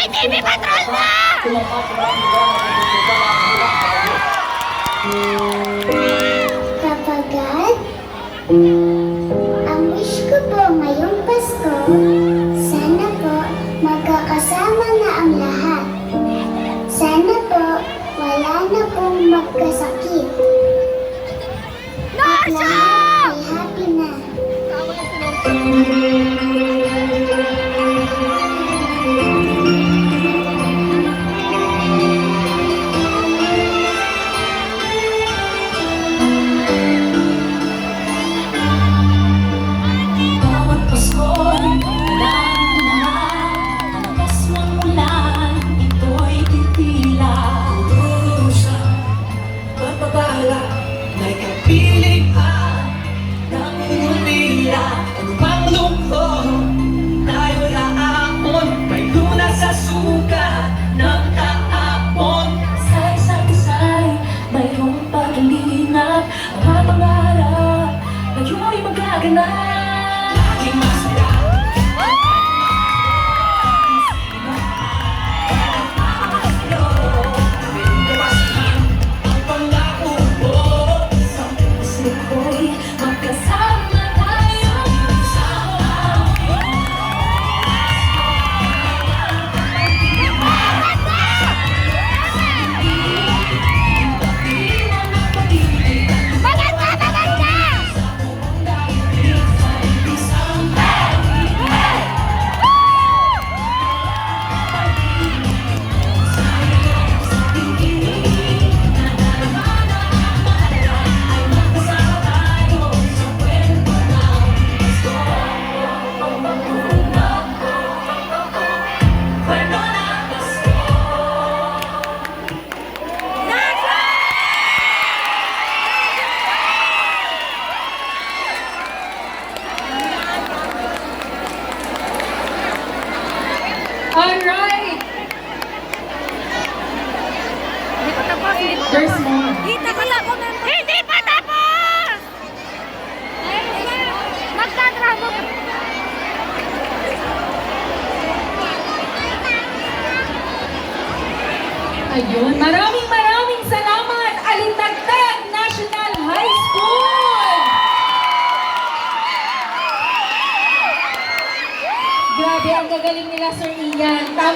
TV Patrol na! Kapagad, ang wish ko po ngayong Pasko, sana po magkakasama na ang lahat. Sana po wala na pong magkasakit. At lahat ay happy na. Laging masaya. Ang pangako mo sa puso ko'y magkasama tayo. Alright! Hindi pa tapos, hindi pa There's tapos. more. Hindi pa tapos! Hindi pa tapos! Magtatrabaho pa. Ayun, maraming salamat, Alintagtag National High School! Grabe, ang gagaling nila, Sir Ian. Tama